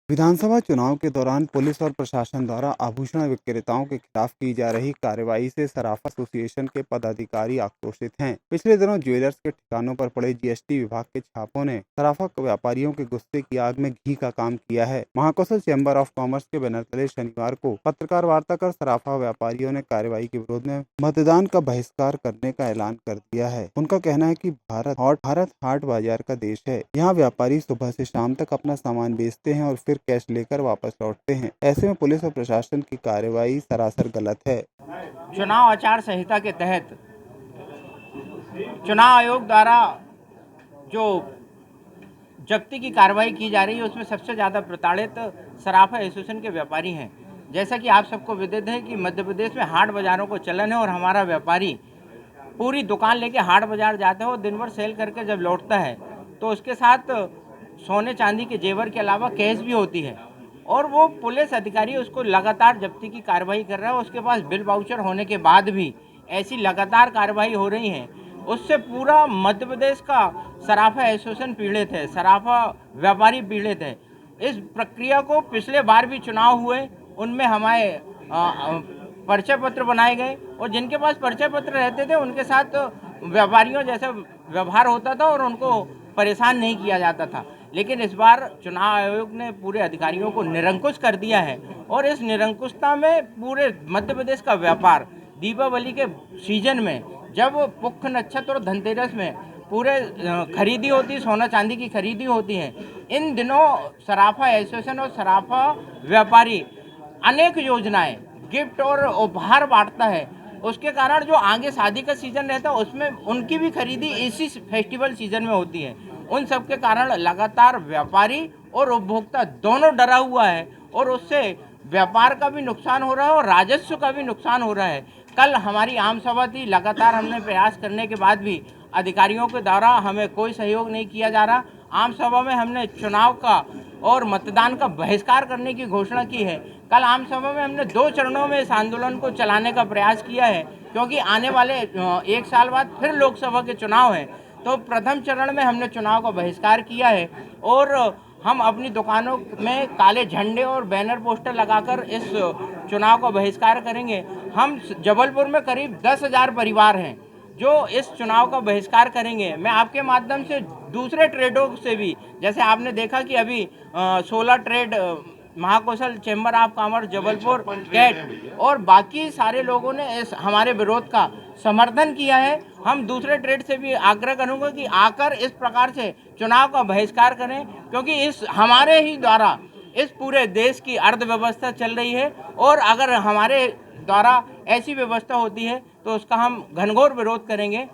विधानसभा चुनाव के दौरान पुलिस और प्रशासन द्वारा आभूषण विक्रेताओं के खिलाफ की जा रही कार्रवाई से सराफा एसोसिएशन के पदाधिकारी आक्रोशित हैं। पिछले दिनों ज्वेलर्स के ठिकानों पर पड़े जीएसटी विभाग के छापों ने सराफा व्यापारियों के गुस्से की आग में घी का काम किया है। महाकौशल चैम्बर ऑफ कॉमर्स के बैनर तले शनिवार को पत्रकार वार्ता कर सराफा व्यापारियों ने कार्रवाई के विरोध में मतदान का बहिष्कार करने का ऐलान कर दिया है। उनका कहना है कि भारत हाट बाजार का देश है। यहाँ व्यापारी सुबह से शाम तक अपना सामान बेचते हैं और फिर कैश लेकर वापस लौटते हैं। ऐसे में पुलिस और प्रशासन की कार्रवाई सरासर गलत है। चुनाव आचार संहिता के तहत चुनाव आयोग द्वारा जो जब्ती की कार्रवाई की जा रही है उसमें सबसे ज़्यादा प्रताड़ित सराफा एसोसिएशन के व्यापारी हैं। जैसा कि आप सबको विदित है कि मध्य प्रदेश में हाट बाज़ारों को चलन है और हमारा व्यापारी पूरी दुकान लेके हाट बाज़ार जाता है और दिन भर सेल करके जब लौटता है तो उसके साथ सोने चांदी के जेवर के अलावा कैश भी होती है और वो पुलिस अधिकारी उसको लगातार जब्ती की कार्रवाई कर रहा है। उसके पास बिल वाउचर होने के बाद भी ऐसी लगातार कार्रवाई हो रही है। उससे पूरा मध्य प्रदेश का सराफा एसोसिएशन पीड़ित है, सराफा व्यापारी पीड़ित है। इस प्रक्रिया को पिछले बार भी चुनाव हुए उनमें हमारे परिचय पत्र बनाए गए और जिनके पास परिचय पत्र रहते थे उनके साथ व्यापारियों जैसा व्यवहार होता था और उनको परेशान नहीं किया जाता था। लेकिन इस बार चुनाव आयोग ने पूरे अधिकारियों को निरंकुश कर दिया है और इस निरंकुशता में पूरे मध्य प्रदेश का व्यापार दीपावली के सीजन में जब पुख्य नक्षत्र और धनतेरस में पूरे खरीदी होती है, सोना चांदी की खरीदी होती है, इन दिनों सराफा एसोसिएशन और सराफा व्यापारी अनेक योजनाएं गिफ्ट और उपहार बांटता है। उसके कारण जो आगे शादी का सीजन रहता है उसमें उनकी भी खरीदी इसी फेस्टिवल सीजन में होती है। उन सब के कारण लगातार व्यापारी और उपभोक्ता दोनों डरा हुआ है और उससे व्यापार का भी नुकसान हो रहा है और राजस्व का भी नुकसान हो रहा है। कल हमारी आम सभा थी, लगातार हमने प्रयास करने के बाद भी अधिकारियों के द्वारा हमें कोई सहयोग नहीं किया जा रहा। आम सभा में हमने चुनाव का और मतदान का बहिष्कार करने की घोषणा की है। कल आम सभा में हमने 2 चरणों में इस आंदोलन को चलाने का प्रयास किया है क्योंकि आने वाले 1 साल बाद फिर लोकसभा के चुनाव हैं। तो प्रथम चरण में हमने चुनाव का बहिष्कार किया है और हम अपनी दुकानों में काले झंडे और बैनर पोस्टर लगाकर इस चुनाव का बहिष्कार करेंगे। हम जबलपुर में करीब 10,000 परिवार हैं जो इस चुनाव का बहिष्कार करेंगे। मैं आपके माध्यम से दूसरे ट्रेडों से भी, जैसे आपने देखा कि अभी 16 trade Mahakoshal chamber of commerce Jabalpur CAIT और बाकी सारे लोगों ने इस हमारे विरोध का समर्थन किया है। हम दूसरे ट्रेड से भी आग्रह करूंगा कि आकर इस प्रकार से चुनाव का बहिष्कार करें क्योंकि इस हमारे ही द्वारा इस पूरे देश की अर्थव्यवस्था चल रही है और अगर हमारे द्वारा ऐसी व्यवस्था होती है तो उसका हम घनघोर विरोध करेंगे।